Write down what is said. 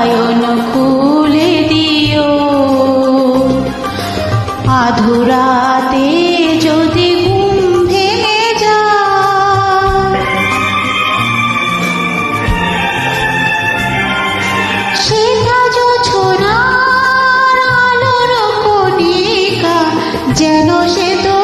নয়ন খুলে দিও। আধুরাতে যদি ঘুম ভেঙে যায়, সেটা জোছনার আলোর কণিকা, যেন সে তো